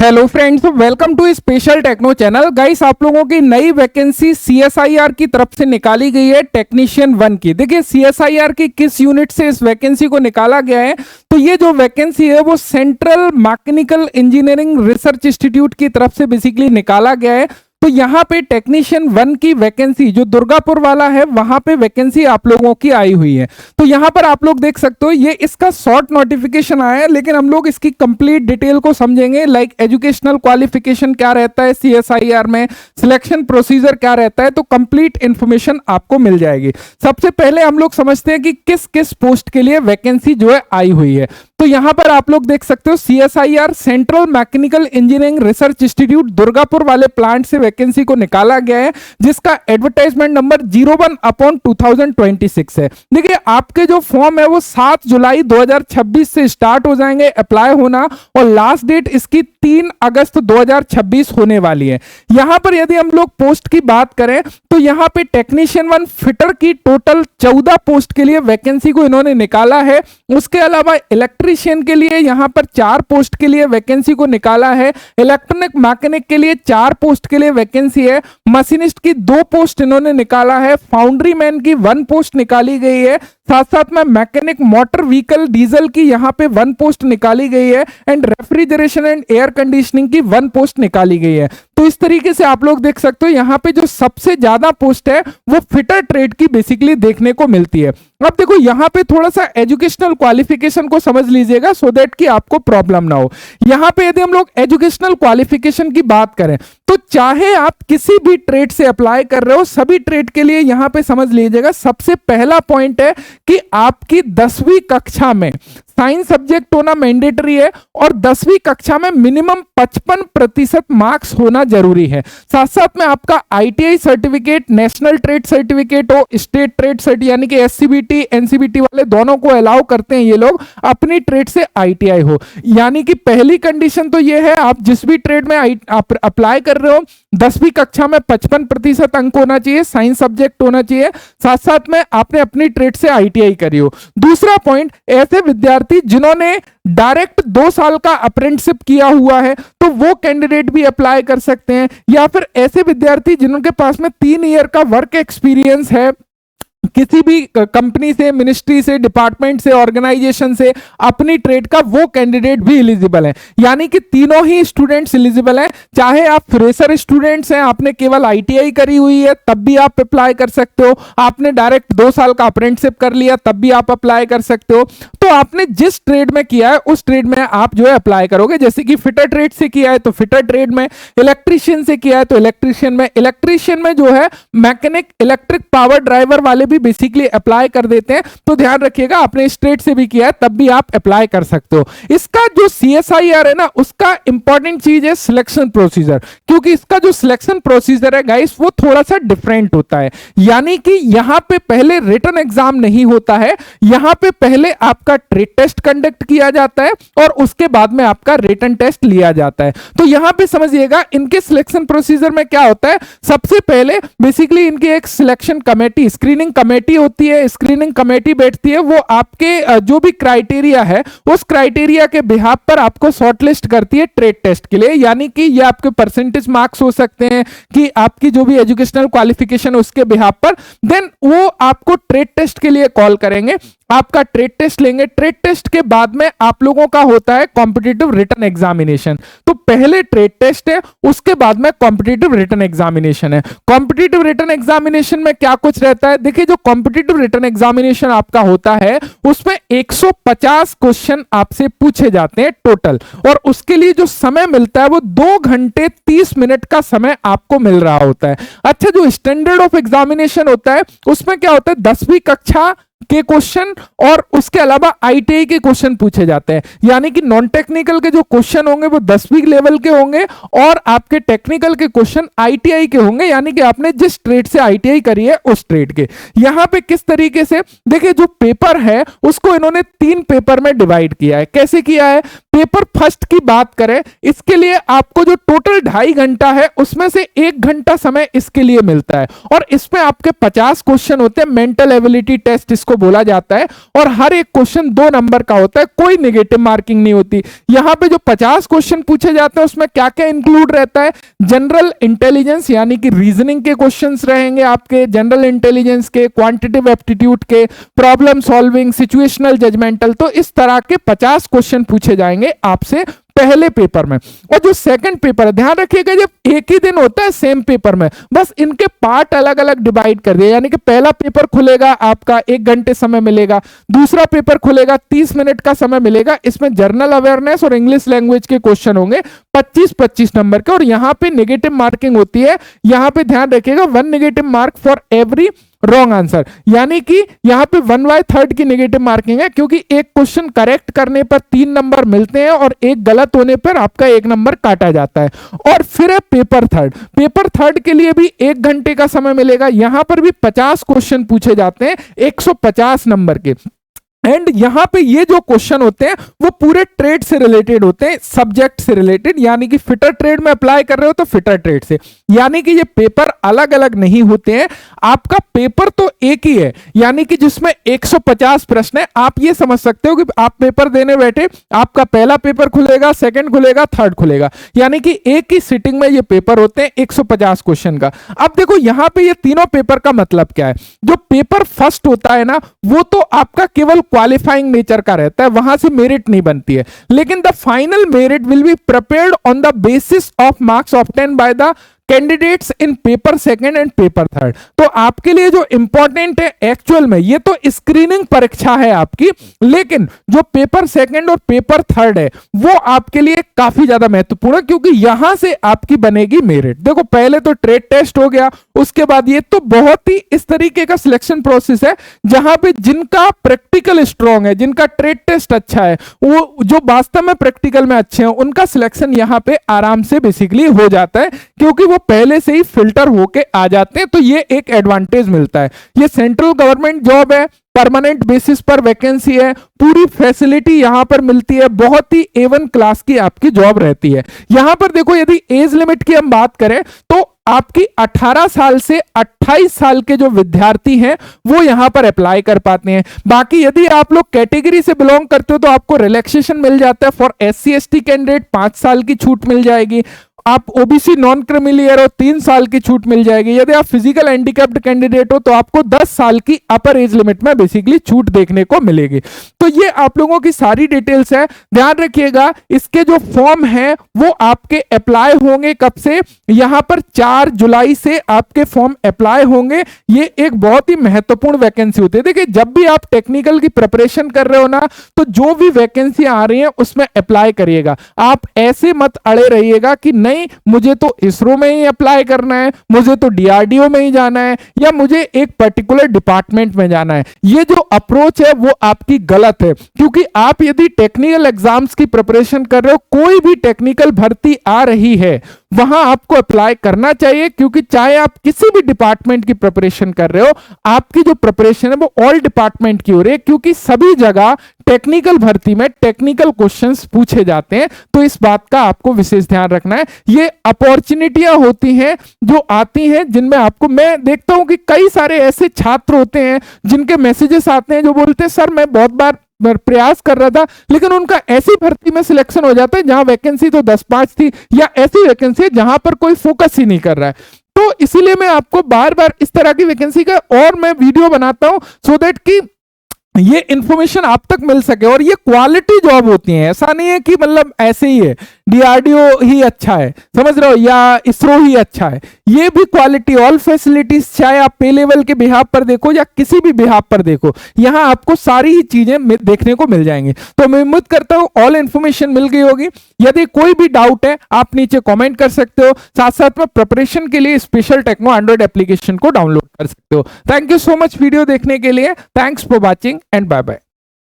Hello friends, welcome to special techno channel. Guys, आप लोगों की नई वैकेंसी सीएसआईआर की तरफ से निकाली गई है टेक्नीशियन 1 की। देखिए, सीएसआईआर की किस यूनिट से इस वैकेंसी को निकाला गया है, तो ये जो वैकेंसी है वो central mechanical engineering research institute की तरफ से बेसिकली निकाला गया है। तो यहाँ पे टेक्नीशियन 1 की वैकेंसी जो दुर्गापुर वाला है वहां पे वैकेंसी आप लोगों की आई हुई है। तो यहाँ पर आप लोग देख सकते हो, ये इसका शॉर्ट नोटिफिकेशन आया है, लेकिन हम लोग इसकी कंप्लीट डिटेल को समझेंगे। लाइक एजुकेशनल क्वालिफिकेशन क्या रहता है सीएसआईआर में, सिलेक्शन प्रोसीजर क्या रहता है, तो कंप्लीट इंफॉर्मेशन आपको मिल जाएगी। सबसे पहले हम लोग समझते हैं कि किस किस पोस्ट के लिए वैकेंसी जो है आई हुई है। तो यहां पर आप लोग देख सकते हो, CSIR central mechanical engineering research institute Durgapur वाले प्लांट से वैकेंसी को निकाला गया है, जिसका एडवर्टाइजमेंट नंबर 01/2026 है। देखिए, आपके जो फॉर्म है वो 7 जुलाई 2026 से स्टार्ट हो जाएंगे अप्लाई होना, और लास्ट डेट इसकी 3 अगस्त 2026 होने वाली है। यहां पर यदि हम लोग पोस्ट की बात करें तो यहां पे टेक्नीशियन 1 फिटर की टोटल 14 पोस्ट के लिए वैकेंसी को इन्होंने निकाला है। उसके अलावा इलेक्ट्रीशियन के लिए यहां पर 4 पोस्ट के लिए वैकेंसी को निकाला है। इलेक्ट्रॉनिक मैकेनिक के लिए 4 पोस्ट के लिए वैकेंसी है। मशीनिस्ट की 2 पोस्ट इन्होंने निकाला है। फाउंड्री मैन की 1 पोस्ट निकाली गई है। साथ साथ में मैकेनिक मोटर व्हीकल डीजल की यहां पे 1 पोस्ट निकाली गई है, and refrigeration and air conditioning की 1 पोस्ट निकाली गई है। तो इस तरीके से आप लोग देख सकते हो, यहां पे जो सबसे ज्यादा पोस्ट है वो फिटर ट्रेड की बेसिकली देखने को मिलती है। अब देखो, यहां पे थोड़ा सा एजुकेशनल क्वालिफिकेशन को समझ लीजिएगा, सो दैट कि आपको प्रॉब्लम ना हो। यहां पे यदि हम लोग एजुकेशनल क्वालिफिकेशन की बात करें तो चाहे आप किसी भी ट्रेड से अप्लाई कर रहे हो, सभी ट्रेड के लिए यहां पे समझ लीजिएगा, सबसे पहला पॉइंट है कि आपकी 10वीं कक्षा में साइंस सब्जेक्ट होना मैंडेटरी है, और 10वीं कक्षा में मिनिमम 55% मार्क्स होना जरूरी है। साथ साथ में आपका ITI certificate, national trade certificate हो, स्टेट ट्रेड सर्टिफिकेट यानी कि एससीबीटी एनसीबीटी वाले दोनों को अलाउ करते हैं ये लोग, अपनी ट्रेड से आईटीआई हो। यानी कि पहली कंडीशन तो ये है, आप जिस भी ट्रेड में आप अप्लाई कर रहे हो 10वीं कक्षा में 55% अंक होना चाहिए, साइंस सब्जेक्ट होना चाहिए, साथ साथ में आपने अपनी ट्रेड से आईटीआई करी हो। दूसरा पॉइंट, ऐसे विद्यार्थी जिन्होंने डायरेक्ट 2 साल का अप्रेंटिसशिप किया हुआ है तो वो कैंडिडेट भी अप्लाई कर सकते हैं, या फिर ऐसे विद्यार्थी जिनके पास में 3 ईयर का वर्क एक्सपीरियंस है किसी भी कंपनी से, मिनिस्ट्री से, डिपार्टमेंट से, ऑर्गेनाइजेशन से अपनी ट्रेड का, वो कैंडिडेट भी एलिजिबल है। यानी कि तीनों ही स्टूडेंट्स एलिजिबल हैं। चाहे आप फ्रेशर स्टूडेंट्स हैं, आपने केवल आईटीआई करी हुई है, तब भी आप अप्लाई कर सकते हो। आपने डायरेक्ट 2 साल का अप्रेंटिसशिप कर लिया, तब भी आप अप्लाई कर सकते हो। तो आपने जिस ट्रेड में किया है उस ट्रेड में आप जो है अप्लाई करोगे। जैसे कि फिटर ट्रेड से किया है तो फिटर ट्रेड में, इलेक्ट्रीशियन से किया है तो इलेक्ट्रीशियन में, इलेक्ट्रीशियन में जो है मैकेनिक, इलेक्ट्रिक पावर ड्राइवर वाले भी बेसिकली अप्लाई कर देते हैं। तो ध्यान रखिएगा, आपने स्टेट से भी किया है तब भी आप अप्लाई कर सकते हो। इसका जो सीएसआईआर है ना, उसका इंपॉर्टेंट चीज है सिलेक्शन प्रोसीजर, क्योंकि इसका जो सिलेक्शन प्रोसीजर है गाइस वो थोड़ा सा डिफरेंट होता है। यानी कि यहां पे पहले रिटन एग्जाम नहीं होता है, यहां पे पहले आपका ट्रेड टेस्ट कंडक्ट किया जाता है और उसके बाद में आपका रिटन टेस्ट लिया जाता है। तो यहां पे समझिएगा, इनके सिलेक्शन प्रोसीजर में क्या होता है, सबसे पहले बेसिकली इनकी एक सिलेक्शन कमेटी, स्क्रीनिंग कमेटी होती है। स्क्रीनिंग कमेटी बैठती है, वो आपके जो भी क्राइटेरिया है उस क्राइटेरिया के बिहाफ पर आपको शॉर्टलिस्ट करती है ट्रेड टेस्ट के लिए। यानी कि ये आपके परसेंटेज मार्क्स हो सकते हैं कि आपकी जो भी एजुकेशनल क्वालिफिकेशन है उसके बिहाफ पर, देन वो आपको ट्रेड टेस्ट के लिए कॉल करेंगे, आपका ट्रेड टेस्ट लेंगे। ट्रेड टेस्ट के बाद में आप लोगों का होता है कॉम्पिटिटिव रिटन एग्जामिनेशन। तो पहले ट्रेड टेस्ट है, उसके बाद में कॉम्पिटिटिव रिटन एग्जामिनेशन है। कॉम्पिटिटिव रिटन एग्जामिनेशन में क्या कुछ रहता है, देखिए, जो कॉम्पिटिटिव रिटन एग्जामिनेशन आपका होता है उसमें 150 क्वेश्चन आपसे पूछे जाते हैं टोटल, और उसके लिए जो समय मिलता है वो 2 घंटे 30 मिनट का समय आपको मिल रहा होता है। अच्छा, जो स्टैंडर्ड ऑफ एग्जामिनेशन होता है उसमें क्या होता है, 10वीं कक्षा के क्वेश्चन और उसके अलावा आईटीआई के क्वेश्चन पूछे जाते हैं। यानी कि नॉन टेक्निकल के जो क्वेश्चन होंगे वो 10वीं लेवल के होंगे, और आपके टेक्निकल के क्वेश्चन आईटीआई के होंगे, यानी कि आपने जिस ट्रेड से आईटीआई करी है उस ट्रेड के। यहां पे किस तरीके से, देखिए, जो पेपर है उसको इन्होंने 3 पेपर में डिवाइड किया है। कैसे किया है, पेपर फर्स्ट की बात करें, इसके लिए आपको जो टोटल 2.5 घंटा है उसमें से 1 घंटा समय इसके लिए मिलता है, और इसमें आपके 50 क्वेश्चन होते हैं। मेंटल एबिलिटी टेस्ट इसको बोला जाता है। और हर एक क्वेश्चन 2 नंबर का होता है, कोई नेगेटिव मार्किंग नहीं होती। यहाँ पे जो 50 क्वेश्चन पूछे जाते हैं उसमें क्या क्या इंक्लूड रहता है, जनरल इंटेलिजेंस यानी कि रीजनिंग के क्वेश्चंस रहेंगे आपके, जनरल इंटेलिजेंस के, क्वांटिटेटिव एप्टीट्यूड के, प्रॉब्लम सॉल्विंग, सिचुएशनल जजमेंटल, तो इस तरह के 50 क्वेश्चन पूछे जाएंगे आपसे पहले पेपर में। और जो सेकंड पेपर है, ध्यान रखिएगा जब एक ही दिन होता है सेम पेपर में, बस इनके पार्ट अलग अलग डिवाइड कर दिए, यानी कि पहला पेपर खुलेगा आपका 1 घंटे समय मिलेगा, दूसरा पेपर खुलेगा 30 मिनट का समय मिलेगा, इसमें जनरल अवेयरनेस और इंग्लिश लैंग्वेज के क्वेश्चन होंगे 25-25 नंबर के। और यहां पे नेगेटिव मार्किंग होती है, यहां पे ध्यान रखिएगा 1 negative mark for every wrong answer, यानी कि यहां पे 1/3 की नेगेटिव मार्किंग है, क्योंकि एक क्वेश्चन करेक्ट करने पर 3 नंबर मिलते हैं और एक गलत होने पर आपका 1 नंबर काटा जाता है। और फिर है पेपर थर्ड, पेपर थर्ड के लिए भी 1 घंटे का समय मिलेगा, यहां पर भी 50 क्वेश्चन पूछे जाते हैं 150 नंबर के। एंड यहां पे ये जो क्वेश्चन होते हैं वो पूरे ट्रेड से रिलेटेड होते हैं, सब्जेक्ट से रिलेटेड, यानी कि फिटर ट्रेड में अप्लाई कर रहे हो तो फिटर ट्रेड से, यानी कि ये पेपर अलग अलग नहीं होते हैं, आपका पेपर तो एक ही है, यानी कि जिसमें 150 प्रश्न है। आप ये समझ सकते हो कि आप पेपर देने बैठे, आपका पहला पेपर खुलेगा, सेकंड खुलेगा, थर्ड खुलेगा, यानी कि एक ही सिटिंग में ये पेपर होते हैं 150 क्वेश्चन का। अब देखो यहां पे ये तीनों पेपर का मतलब क्या है, जो पेपर फर्स्ट होता है ना वो तो आपका केवल क्वालिफाइंग नेचर का रहता है, वहां से मेरिट नहीं बनती है, लेकिन the final merit will be prepared on the basis of marks obtain by the candidates in paper second and paper third. तो आपके लिए जो इंपॉर्टेंट है एक्चुअल में, ये तो स्क्रीनिंग परीक्षा है आपकी, लेकिन जो पेपर सेकंड और पेपर थर्ड है वो आपके लिए काफी ज्यादा महत्वपूर्ण है, क्योंकि यहां से आपकी बनेगी मेरिट। देखो पहले तो ट्रेड टेस्ट हो गया, उसके बाद ये तो बहुत ही इस तरीके का सिलेक्शन प्रोसेस है जहां पे जिनका प्रैक्टिकल स्ट्रांग है, जिनका ट्रेड टेस्ट अच्छा है, वो जो वास्तव में प्रैक्टिकल में अच्छे हैं, उनका सिलेक्शन यहां पे आराम से बेसिकली हो जाता है, क्योंकि वो पहले से ही फिल्टर होके आ जाते हैं। तो ये एक एडवांटेज मिलता है। ये सेंट्रल गवर्नमेंट जॉब है, परमानेंट बेसिस पर वैकेंसी है, पूरी फैसिलिटी यहां पर मिलती है, बहुत ही A1 क्लास की आपकी जॉब रहती है। यहां पर देखो यदि एज लिमिट की हम बात करें तो आपकी 18 साल से 28 साल के जो विद्यार्थी हैं वो यहां पर अप्लाई कर पाते हैं। बाकी यदि आप लोग कैटेगरी से बिलोंग करते हो तो आपको रिलैक्सेशन मिल जाता है। फॉर SC/ST कैंडिडेट 5 साल की छूट मिल जाएगी, आप OBC नॉन क्रिमिलियर हो 3 साल की छूट मिल जाएगी, यदि आप फिजिकल हैंडीकैप्ड कैंडिडेट हो तो आपको 10 साल की अपर एज लिमिट में बेसिकली छूट देखने को मिलेगी। तो ये आप लोगों की सारी डिटेल्स है, ध्यान रखिएगा। इसके जो फॉर्म है वो आपके अप्लाई होंगे कब से, यहां पर 4 जुलाई से आपके फॉर्म अप्लाई होंगे। ये एक बहुत ही महत्वपूर्ण वैकेंसी होती है। देखिए जब भी आप टेक्निकल की प्रिपरेशन कर रहे हो ना, तो जो भी वैकेंसी आ रही है उसमें अप्लाई करिएगा। आप ऐसे मत अड़े रहिएगा कि नहीं मुझे तो इसरो में ही अप्लाई करना है, मुझे तो DRDO में ही जाना है, या मुझे एक पर्टिकुलर डिपार्टमेंट में जाना है। ये जो अप्रोच है वो आपकी गलत है, क्योंकि आप यदि टेक्निकल एग्जाम्स की प्रिपरेशन कर रहे हो, कोई भी टेक्निकल भर्ती आ रही है वहां आपको अप्लाई करना चाहिए, क्योंकि चाहे आप किसी भी डिपार्टमेंट की प्रिपरेशन कर रहे हो, आपकी जो प्रिपरेशन है वो ऑल डिपार्टमेंट की हो रही है, क्योंकि सभी जगह टेक्निकल भर्ती में टेक्निकल क्वेश्चंस पूछे जाते हैं। तो इस बात का आपको विशेष ध्यान रखना है। ये अपॉर्चुनिटियां होती हैं जो आती हैं, जिनमें आपको, मैं देखता हूं कि कई सारे ऐसे छात्र होते हैं जिनके मैसेजेस आते हैं जो बोलते हैं सर मैं बहुत बार प्रयास कर रहा था, लेकिन उनका ऐसी भर्ती में सिलेक्शन हो जाता है जहां वैकेंसी तो 10-5 थी, या ऐसी वैकेंसी जहां पर कोई फोकस ही नहीं कर रहा है। तो इसीलिए मैं आपको बार बार इस तरह की वैकेंसी का और मैं वीडियो बनाता हूं, सो दैट कि ये इंफॉर्मेशन आप तक मिल सके। और ये क्वालिटी जॉब होती है, ऐसा नहीं है कि मतलब ऐसे ही है DRDO ही अच्छा है, समझ रहे हो, या इसरो ही अच्छा है। ये भी क्वालिटी, ऑल फैसिलिटीज, चाहे आप पे लेवल के बिहाफ पर देखो या किसी भी बिहाफ पर देखो, यहां आपको सारी ही चीजें देखने को मिल जाएंगी। तो मैं उम्मीद करता हूं ऑल इंफॉर्मेशन मिल गई होगी। यदि कोई भी डाउट है आप नीचे कॉमेंट कर सकते हो, साथ साथ में प्रिपरेशन के लिए स्पेशल टेक्नो एंड्रॉइड एप्लीकेशन को डाउनलोड कर सकते हो। Thank you so much video देखने के लिए। Thanks for watching and bye bye.